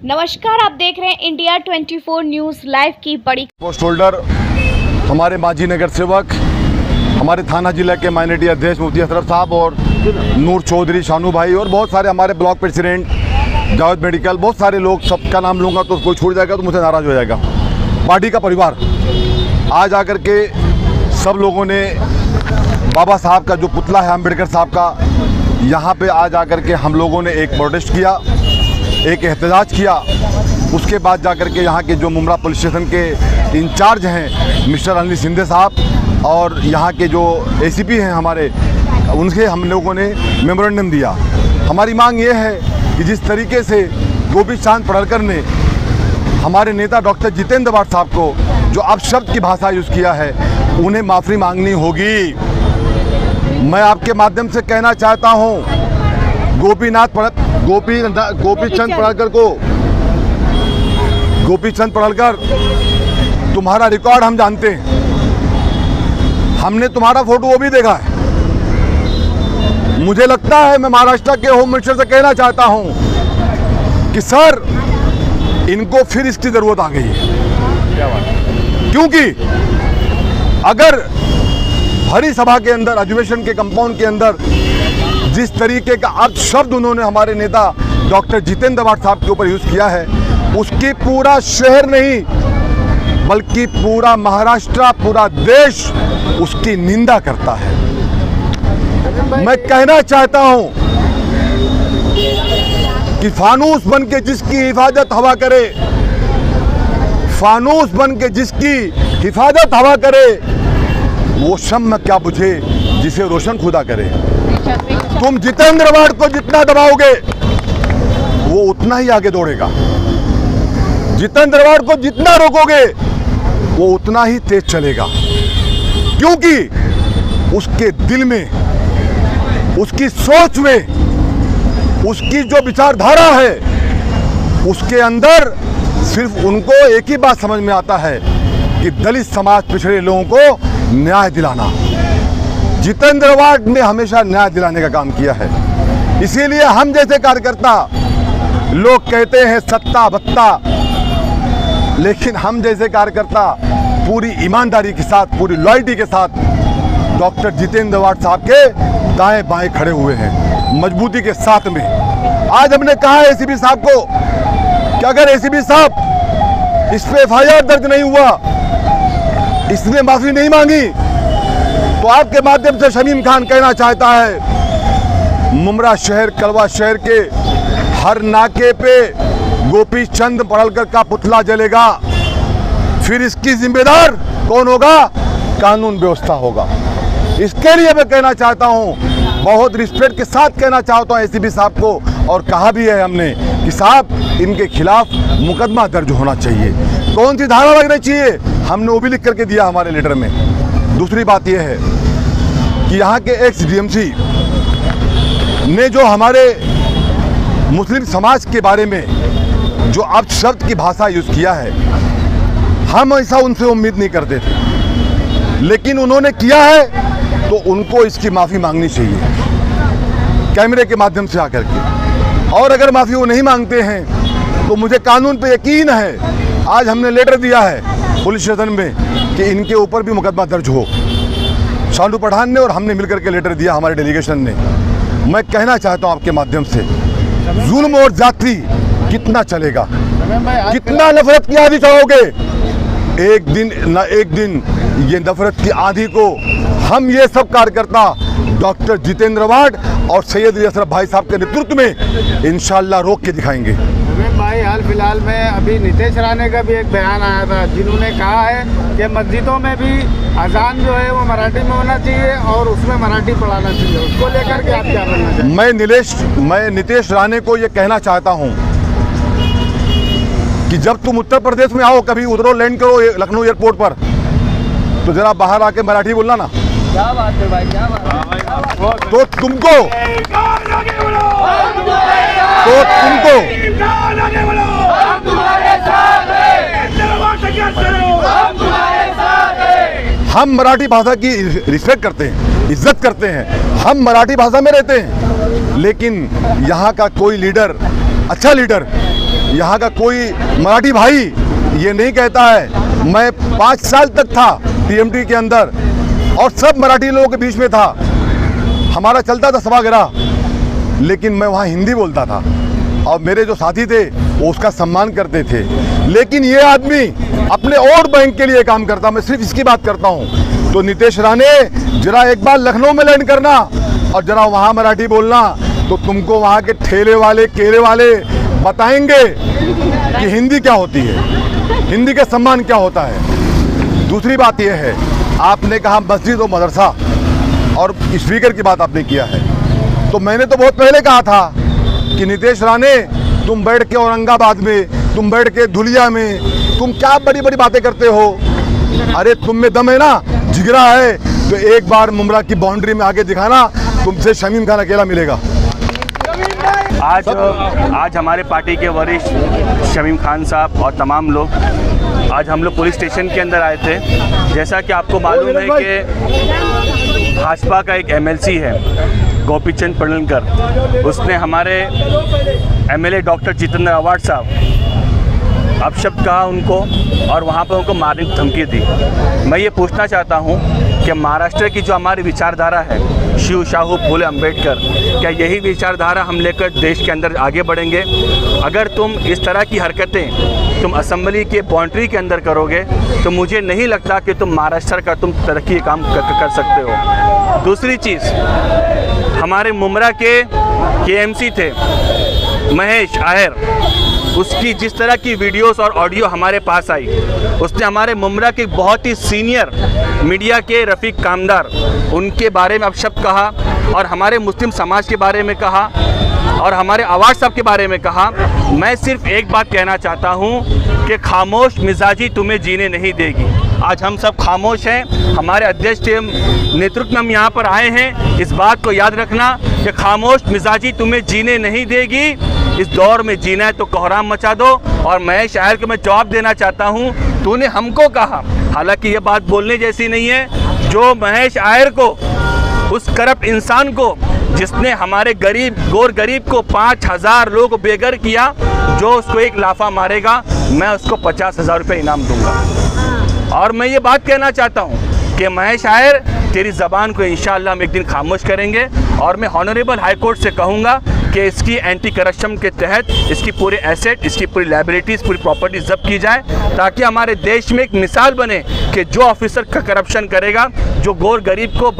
नमस्कार, आप देख रहे हैं इंडिया 24 न्यूज लाइव की बड़ी पोस्ट होल्डर, हमारे माजी नगर सेवक, हमारे थाना जिला के माइनॉरिटी अध्यक्ष मुफ्ती असरफ साहब और नूर चौधरी, शानू भाई और बहुत सारे हमारे ब्लॉक प्रेसिडेंट, जावेद मेडिकल, बहुत सारे लोग, सबका नाम लूँगा तो कोई छूट जाएगा तो मुझे नाराज़ हो जाएगा। पार्टी का परिवार आज आकर के सब लोगों ने बाबा साहब का जो पुतला है अम्बेडकर साहब का, यहाँ पे आज आकर के हम लोगों ने एक प्रोटेस्ट किया, एक एहतजाज किया। उसके बाद जाकर के यहाँ के जो मुमरा पुलिस स्टेशन के इंचार्ज हैं मिस्टर अनिल शिंदे साहब और यहाँ के जो एसीपी हैं हमारे, उनसे हम लोगों ने मेमोरेंडम दिया। हमारी मांग ये है कि जिस तरीके से गोपी चांद पडळकर ने हमारे नेता डॉक्टर जितेंद्र वाड साहब को जो अपशब्द की भाषा यूज़ किया है, उन्हें माफ़ी मांगनी होगी। मैं आपके माध्यम से कहना चाहता हूँ गोपीचंद पडळकर, तुम्हारा रिकॉर्ड हम जानते हैं, हमने तुम्हारा फोटो वो भी देखा है। मुझे लगता है मैं महाराष्ट्र के होम मिनिस्टर से कहना चाहता हूं कि सर, इनको फिर इसकी जरूरत आ गई है, क्योंकि अगर भरी सभा के अंदर, अधिवेशन के कंपाउंड के अंदर जिस तरीके का अपशब्द उन्होंने हमारे नेता डॉक्टर जितेंद्र वाड साहब के ऊपर यूज़ किया है, उसकी पूरा शहर नहीं बल्कि पूरा महाराष्ट्र, पूरा देश उसकी निंदा करता है। मैं कहना चाहता हूं कि फानूस बन के जिसकी हिफाजत हवा करे, फानूस बन के जिसकी हिफाजत हवा करे, वो शम्म क्या बुझे जिसे रोशन खुदा करे। तुम जितेंद्र वाड को जितना दबाओगे वो उतना ही आगे दौड़ेगा, जितेंद्र वाड को जितना रोकोगे वो उतना ही तेज चलेगा, क्योंकि उसके दिल में, उसकी सोच में, उसकी जो विचारधारा है, उसके अंदर सिर्फ उनको एक ही बात समझ में आता है कि दलित समाज, पिछड़े लोगों को न्याय दिलाना। जितेंद्र वाड ने हमेशा न्याय दिलाने का काम किया है। इसीलिए हम जैसे कार्यकर्ता, लोग कहते हैं सत्ता बत्ता, लेकिन हम जैसे कार्यकर्ता पूरी ईमानदारी के साथ, पूरी लॉयल्टी के साथ डॉक्टर जितेंद्र वाड साहब के दाएं बाएं खड़े हुए हैं, मजबूती के साथ में। आज हमने कहा है एसीपी साहब को कि अगर एसीपी साहब इस पे एफआईआर दर्ज नहीं हुआ, इसने माफी नहीं मांगी, तो आपके माध्यम से शमीम खान कहना चाहता है, मुमरा शहर, कलवा शहर के हर नाके पे गोपीचंद पडळकर का पुतला जलेगा। फिर इसकी जिम्मेदार कौन होगा? कानून व्यवस्था होगा। इसके लिए मैं कहना चाहता हूं, बहुत रिस्पेक्ट के साथ कहना चाहता हूं एसीपी साहब को, और कहा भी है हमने कि साहब, इनके खिलाफ मुकदमा दर्ज होना चाहिए। कौन सी धारा लगनी चाहिए हमने वो भी लिख करके दिया हमारे लेटर में। दूसरी बात यह है कि यहाँ के एक्स डीएमसी ने जो हमारे मुस्लिम समाज के बारे में जो अपशब्द की भाषा यूज़ किया है, हम ऐसा उनसे उम्मीद नहीं करते थे, लेकिन उन्होंने किया है तो उनको इसकी माफ़ी मांगनी चाहिए कैमरे के माध्यम से आकर के। और अगर माफ़ी वो नहीं मांगते हैं तो मुझे कानून पे यकीन है, आज हमने लेटर दिया है पुलिस स्टेशन में कि इनके ऊपर भी मुकदमा दर्ज हो। शानू पठान ने और हमने मिलकर के लेटर दिया, हमारे डेलीगेशन ने। मैं कहना चाहता हूं आपके माध्यम से, जुल्म और जाति कितना चलेगा, कितना नफरत की आंधी चढ़ाओगे? एक दिन न एक दिन ये नफरत की आंधी को हम ये सब कार्यकर्ता डॉक्टर जितेंद्र वाड और सैयद अली असरफ भाई साहब के नेतृत्व में इंशाल्लाह रोक के दिखाएंगे। भाई, हाल फिलहाल में अभी नीतीश राणे का भी एक बयान आया था, जिन्होंने कहा है कि मस्जिदों में भी अजान जो है वो मराठी में होना चाहिए और उसमें मराठी पढ़ाना चाहिए। उसको लेकर के आप क्या करना चाहते हैं? मैं नीतीश राणे को ये कहना चाहता हूँ कि जब तुम उत्तर प्रदेश में आओ, कभी उधरों लैंड करो लखनऊ एयरपोर्ट पर, तो जरा बाहर आके मराठी बोलना ना। क्या बात है भाई, क्या बात है? तो तुमको हम मराठी भाषा की रिस्पेक्ट करते हैं, इज्जत करते हैं, हम मराठी भाषा में रहते हैं, लेकिन यहाँ का कोई लीडर, अच्छा लीडर यहाँ का कोई मराठी भाई ये नहीं कहता है। मैं 5 साल तक था टीएमटी के अंदर और सब मराठी लोगों के बीच में था, हमारा चलता था सभागृह, लेकिन मैं वहाँ हिंदी बोलता था और मेरे जो साथी थे वो उसका सम्मान करते थे। लेकिन ये आदमी अपने वोट बैंक के लिए काम करता, मैं सिर्फ इसकी बात करता हूँ। तो नितेश राणे, जरा एक बार लखनऊ में लैंड करना और जरा वहाँ मराठी बोलना, तो तुमको वहाँ के ठेले वाले केले वाले बताएंगे कि हिंदी क्या होती है, हिंदी का सम्मान क्या होता है। दूसरी बात यह है, आपने कहा मस्जिद और मदरसा और स्पीकर की बात आपने किया है, तो मैंने तो बहुत पहले कहा था कि नितेश राणे, तुम बैठ के औरंगाबाद में, तुम बैठ के धुलिया में, तुम क्या बड़ी बड़ी बातें करते हो। अरे तुम में दम है ना, जिगरा है, तो एक बार मुमरा की बाउंड्री में आके दिखाना, तुमसे शमीम खान अकेला मिलेगा। आज हमारे पार्टी के वरिष्ठ शमीम खान साहब और तमाम लोग, आज हम लोग पुलिस स्टेशन के अंदर आए थे। जैसा कि आपको मालूम है कि भाजपा का एक एमएलसी है गोपीचंद पडळकर, उसने हमारे एमएलए डॉक्टर जितेंद्र आव्हाड साहब अपशब्द कहा उनको और वहाँ पर उनको मारने की धमकी दी। मैं ये पूछना चाहता हूँ कि महाराष्ट्र की जो हमारी विचारधारा है, शिव शाहू फूले अम्बेडकर, क्या यही विचारधारा हम लेकर देश के अंदर आगे बढ़ेंगे? अगर तुम इस तरह की हरकतें तुम असेंबली के बाउंड्री के अंदर करोगे तो मुझे नहीं लगता कि तुम महाराष्ट्र का तुम तरक्की काम कर सकते हो। दूसरी चीज़, हमारे मुमरा के केएमसी थे महेश आयर, उसकी जिस तरह की वीडियोस और ऑडियो हमारे पास आई, उसने हमारे मुमरा के बहुत ही सीनियर मीडिया के रफ़ीक कामदार, उनके बारे में अपशब्द कहा और हमारे मुस्लिम समाज के बारे में कहा और हमारे आवाज़ साहब के बारे में कहा। मैं सिर्फ एक बात कहना चाहता हूँ कि खामोश मिजाजी तुम्हें जीने नहीं देगी। आज हम सब खामोश हैं, हमारे अध्यक्ष के नेतृत्व में हम यहाँ पर आए हैं। इस बात को याद रखना कि खामोश मिजाजी तुम्हें जीने नहीं देगी। इस दौर में जीना है तो कोहराम मचा दो। और महेश आयर को मैं जवाब देना चाहता हूँ, तूने हमको कहा, हालांकि ये बात बोलने जैसी नहीं है, जो महेश आयर को, उस करप्ट इंसान को जिसने हमारे गरीब गोर गरीब को 5000 लोगों को बेघर किया, जो उसको एक लाफा मारेगा मैं उसको 50,000 रुपये इनाम दूंगा। और मैं ये बात कहना चाहता हूँ कि महेश आयर, तेरी ज़बान को इंशाअल्लाह हम एक दिन खामोश करेंगे और मैं ऑनरेबल हाई कोर्ट से कहूँगा कि इसकी एंटी करप्शन के तहत इसकी पूरे एसेट, इसकी पूरी लाइबिलिटीज़, पूरी प्रॉपर्टीज जब्त की जाए, ताकि हमारे देश में एक मिसाल बने कि जो ऑफिसर का करप्शन करेगा, जो गोर गरीब को